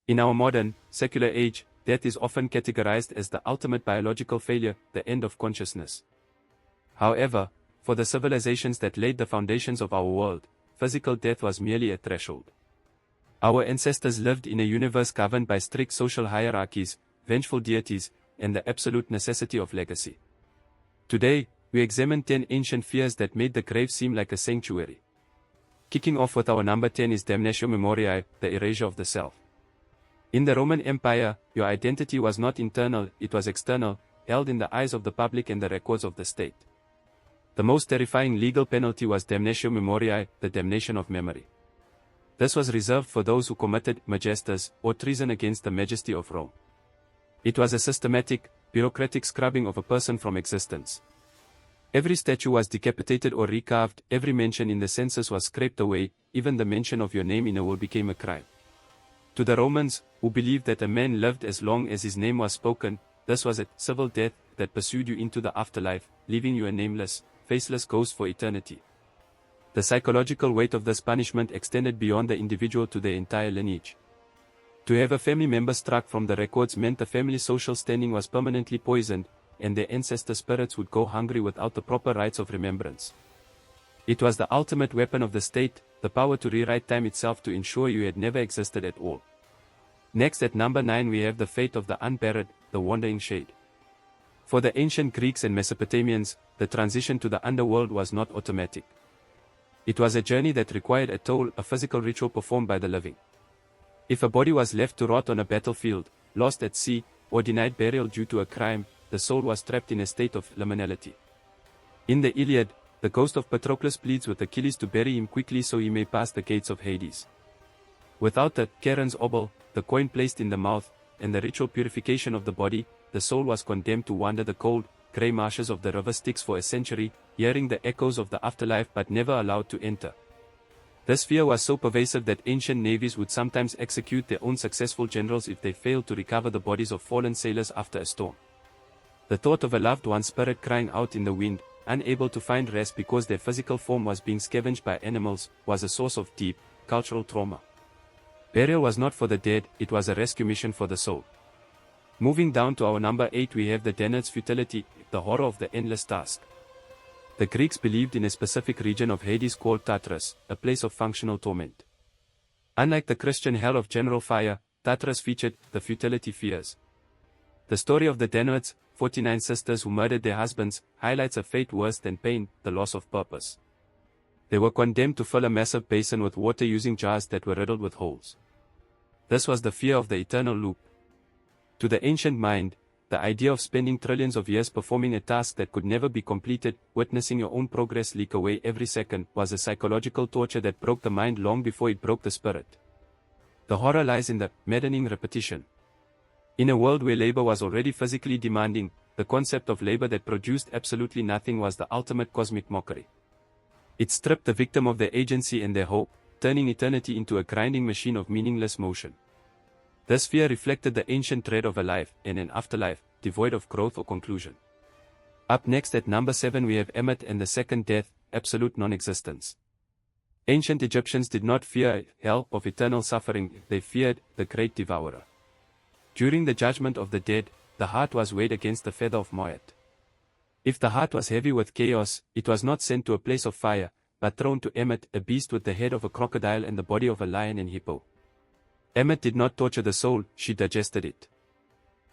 In our modern, secular age, death is often categorized as the ultimate biological failure, the end of consciousness. However, for the civilizations that laid the foundations of our world, physical death was merely a threshold. Our ancestors lived in a universe governed by strict social hierarchies, vengeful deities, and the absolute necessity of legacy. Today, we examine 10 ancient fears that made the grave seem like a sanctuary. Kicking off with our number 10 is damnatio memoriae, the erasure of the self. In the Roman Empire, your identity was not internal, it was external, held in the eyes of the public and the records of the state. The most terrifying legal penalty was damnatio memoriae, the damnation of memory. This was reserved for those who committed majestas, or treason against the majesty of Rome. It was a systematic, bureaucratic scrubbing of a person from existence. Every statue was decapitated or recarved, every mention in the census was scraped away, even the mention of your name in a will became a crime. To the Romans, who believed that a man lived as long as his name was spoken, this was a civil death that pursued you into the afterlife, leaving you a nameless, faceless ghost for eternity. The psychological weight of this punishment extended beyond the individual to their entire lineage. To have a family member struck from the records meant the family's social standing was permanently poisoned, and their ancestor spirits would go hungry without the proper rites of remembrance. It was the ultimate weapon of the state, the power to rewrite time itself to ensure you had never existed at all. Next at number 9 we have the fate of the unburied, the wandering shade. For the ancient Greeks and Mesopotamians, the transition to the underworld was not automatic. It was a journey that required a toll, a physical ritual performed by the living. If a body was left to rot on a battlefield, lost at sea, or denied burial due to a crime, the soul was trapped in a state of liminality. In the Iliad, the ghost of Patroclus pleads with Achilles to bury him quickly so he may pass the gates of Hades. Without the Charon's obol, the coin placed in the mouth, and the ritual purification of the body, the soul was condemned to wander the cold, grey marshes of the river Styx for a century, hearing the echoes of the afterlife but never allowed to enter. This fear was so pervasive that ancient navies would sometimes execute their own successful generals if they failed to recover the bodies of fallen sailors after a storm. The thought of a loved one's spirit crying out in the wind, unable to find rest because their physical form was being scavenged by animals, was a source of deep, cultural trauma. Burial was not for the dead, it was a rescue mission for the soul. Moving down to our number 8 we have the Danaid's futility, the horror of the endless task. The Greeks believed in a specific region of Hades called Tartarus, a place of functional torment. Unlike the Christian hell of general fire, Tartarus featured the futility fears. The story of the Danaids, 49 sisters who murdered their husbands, highlights a fate worse than pain, the loss of purpose. They were condemned to fill a massive basin with water using jars that were riddled with holes. This was the fear of the eternal loop. To the ancient mind, the idea of spending trillions of years performing a task that could never be completed, witnessing your own progress leak away every second, was a psychological torture that broke the mind long before it broke the spirit. The horror lies in the maddening repetition. In a world where labor was already physically demanding, the concept of labor that produced absolutely nothing was the ultimate cosmic mockery. It stripped the victim of their agency and their hope, turning eternity into a grinding machine of meaningless motion. This fear reflected the ancient dread of a life, and an afterlife, devoid of growth or conclusion. Up next at number 7 we have Ammit and the second death, absolute non-existence. Ancient Egyptians did not fear hell of eternal suffering, they feared the great devourer. During the judgment of the dead, the heart was weighed against the feather of Moat. If the heart was heavy with chaos, it was not sent to a place of fire, but thrown to Ammit, a beast with the head of a crocodile and the body of a lion and hippo. Ammit did not torture the soul, she digested it.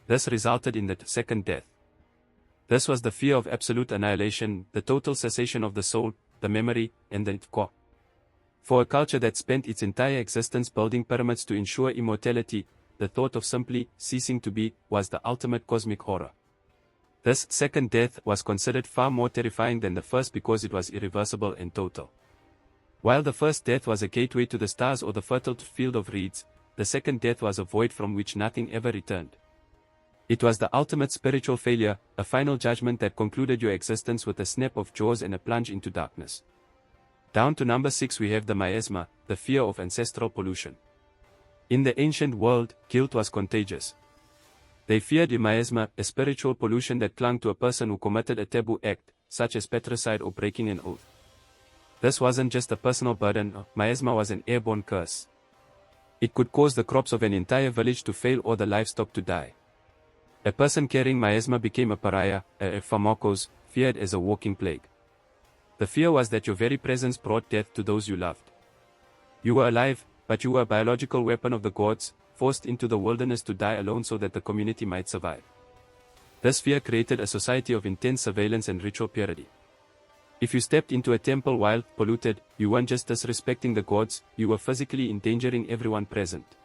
This resulted in the second death. This was the fear of absolute annihilation, the total cessation of the soul, the memory, and the tkwa. For a culture that spent its entire existence building pyramids to ensure immortality, the thought of simply ceasing to be was the ultimate cosmic horror. This second death was considered far more terrifying than the first because it was irreversible and total. While the first death was a gateway to the stars or the fertile field of reeds, the second death was a void from which nothing ever returned. It was the ultimate spiritual failure, a final judgment that concluded your existence with a snap of jaws and a plunge into darkness. Down to number 6 we have the miasma, the fear of ancestral pollution. In the ancient world, guilt was contagious. They feared miasma, a spiritual pollution that clung to a person who committed a taboo act, such as patricide or breaking an oath. This wasn't just a personal burden, miasma was an airborne curse. It could cause the crops of an entire village to fail or the livestock to die. A person carrying miasma became a pariah, a pharmakos, feared as a walking plague. The fear was that your very presence brought death to those you loved. You were alive, but you were a biological weapon of the gods, forced into the wilderness to die alone so that the community might survive. This fear created a society of intense surveillance and ritual purity. If you stepped into a temple while polluted, you weren't just disrespecting the gods, you were physically endangering everyone present.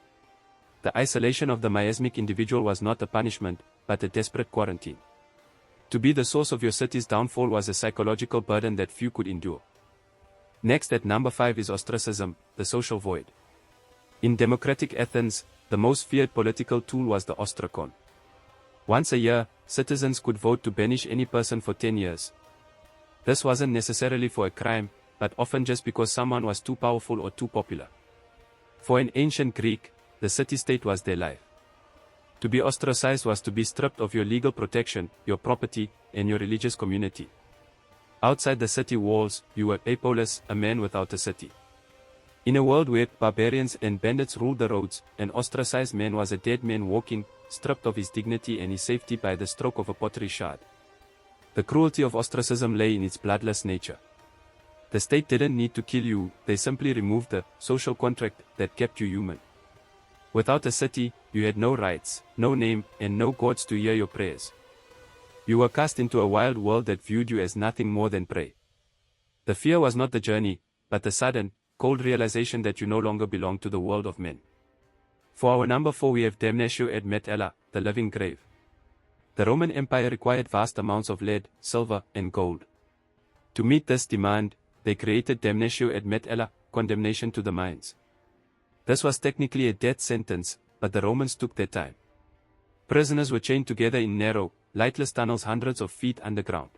The isolation of the miasmic individual was not a punishment, but a desperate quarantine. To be the source of your city's downfall was a psychological burden that few could endure. Next at number 5 is ostracism, the social void. In democratic Athens, the most feared political tool was the ostracon. Once a year, citizens could vote to banish any person for 10 years. This wasn't necessarily for a crime, but often just because someone was too powerful or too popular. For an ancient Greek, the city-state was their life. To be ostracized was to be stripped of your legal protection, your property, and your religious community. Outside the city walls, you were apolis, a man without a city. In a world where barbarians and bandits ruled the roads, an ostracized man was a dead man walking, stripped of his dignity and his safety by the stroke of a pottery shard. The cruelty of ostracism lay in its bloodless nature. The state didn't need to kill you, they simply removed the social contract that kept you human. Without a city, you had no rights, no name, and no gods to hear your prayers. You were cast into a wild world that viewed you as nothing more than prey. The fear was not the journey, but the sudden, cold realization that you no longer belonged to the world of men. For our number 4 we have damnatio ad metella, the living grave. The Roman Empire required vast amounts of lead, silver, and gold. To meet this demand, they created damnatio ad metella, condemnation to the mines. This was technically a death sentence, but the Romans took their time. Prisoners were chained together in narrow, lightless tunnels hundreds of feet underground.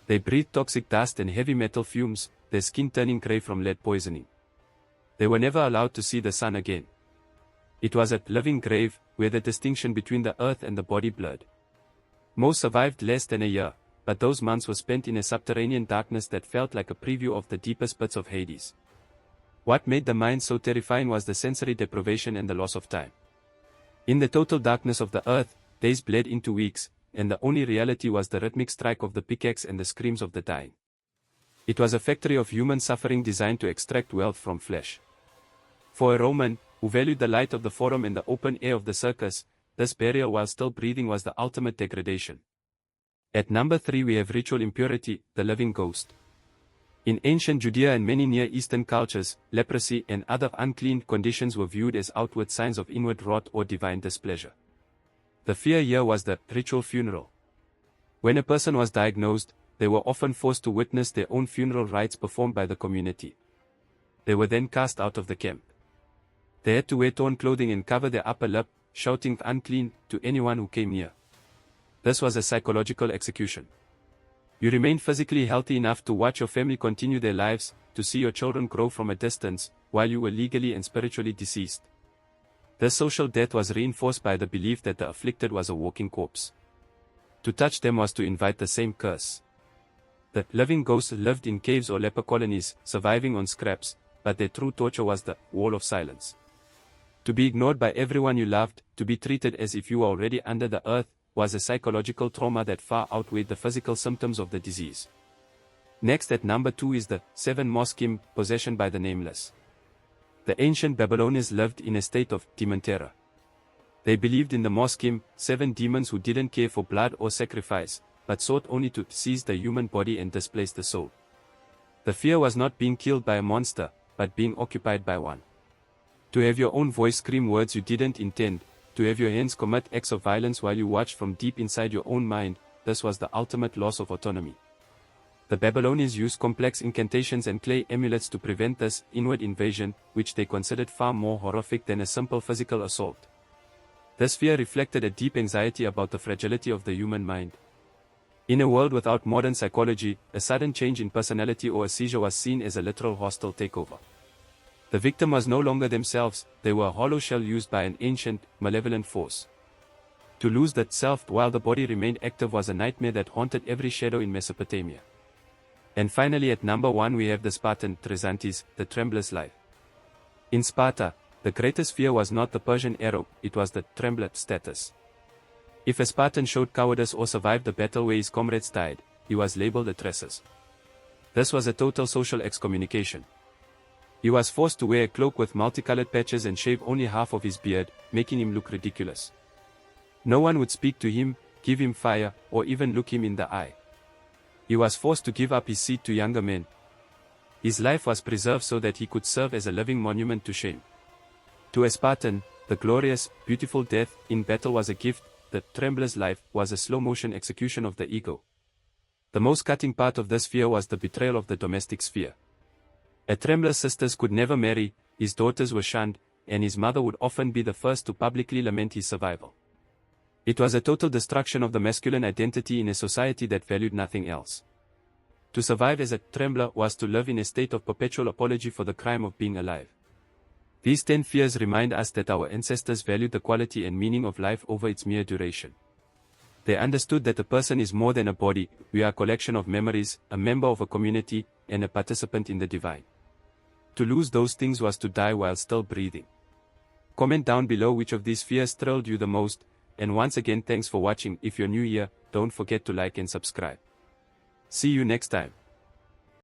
They breathed toxic dust and heavy metal fumes, their skin turning grey from lead poisoning. They were never allowed to see the sun again. It was a living grave, where the distinction between the earth and the body blurred. Most survived less than a year, but those months were spent in a subterranean darkness that felt like a preview of the deepest pits of Hades. What made the mines so terrifying was the sensory deprivation and the loss of time. In the total darkness of the earth, days bled into weeks, and the only reality was the rhythmic strike of the pickaxe and the screams of the dying. It was a factory of human suffering designed to extract wealth from flesh. For a Roman, who valued the light of the forum and the open air of the circus, this burial while still breathing was the ultimate degradation. At number 3 we have ritual impurity, the living ghost. In ancient Judea and many Near Eastern cultures, leprosy and other unclean conditions were viewed as outward signs of inward rot or divine displeasure. The fear here was the ritual funeral. When a person was diagnosed, they were often forced to witness their own funeral rites performed by the community. They were then cast out of the camp. They had to wear torn clothing and cover their upper lip, shouting unclean to anyone who came near. This was a psychological execution. You remained physically healthy enough to watch your family continue their lives, to see your children grow from a distance, while you were legally and spiritually deceased. This social death was reinforced by the belief that the afflicted was a walking corpse. To touch them was to invite the same curse. The living ghosts lived in caves or leper colonies, surviving on scraps, but their true torture was the wall of silence. To be ignored by everyone you loved, to be treated as if you were already under the earth, was a psychological trauma that far outweighed the physical symptoms of the disease. Next at number 2 is the 7 Moskim, possession by the nameless. The ancient Babylonians lived in a state of demon terror. They believed in the Moskim, 7 demons who didn't care for blood or sacrifice, but sought only to seize the human body and displace the soul. The fear was not being killed by a monster, but being occupied by one. To have your own voice scream words you didn't intend, to have your hands commit acts of violence while you watched from deep inside your own mind, this was the ultimate loss of autonomy. The Babylonians used complex incantations and clay amulets to prevent this inward invasion, which they considered far more horrific than a simple physical assault. This fear reflected a deep anxiety about the fragility of the human mind. In a world without modern psychology, a sudden change in personality or a seizure was seen as a literal hostile takeover. The victim was no longer themselves, they were a hollow shell used by an ancient, malevolent force. To lose that self while the body remained active was a nightmare that haunted every shadow in Mesopotamia. And finally at number 1 we have the Spartan, Trizantes, the trembler's life. In Sparta, The greatest fear was not the Persian arrow, it was the trembler status. If a Spartan showed cowardice or survived the battle where his comrades died, he was labeled a trasus. This was a total social excommunication. He was forced to wear a cloak with multicolored patches and shave only half of his beard, making him look ridiculous. No one would speak to him, give him fire, or even look him in the eye. He was forced to give up his seat to younger men. His life was preserved so that he could serve as a living monument to shame. To a Spartan, the glorious, beautiful death in battle was a gift. The trembler's life was a slow-motion execution of the ego. The most cutting part of this fear was the betrayal of the domestic sphere. A trembler's sisters could never marry, his daughters were shunned, and his mother would often be the first to publicly lament his survival. It was a total destruction of the masculine identity in a society that valued nothing else. To survive as a trembler was to live in a state of perpetual apology for the crime of being alive. These 10 fears remind us that our ancestors valued the quality and meaning of life over its mere duration. They understood that a person is more than a body, we are a collection of memories, a member of a community, and a participant in the divine. To lose those things was to die while still breathing. Comment down below which of these fears thrilled you the most, and once again thanks for watching. If you're new here, don't forget to like and subscribe. See you next time.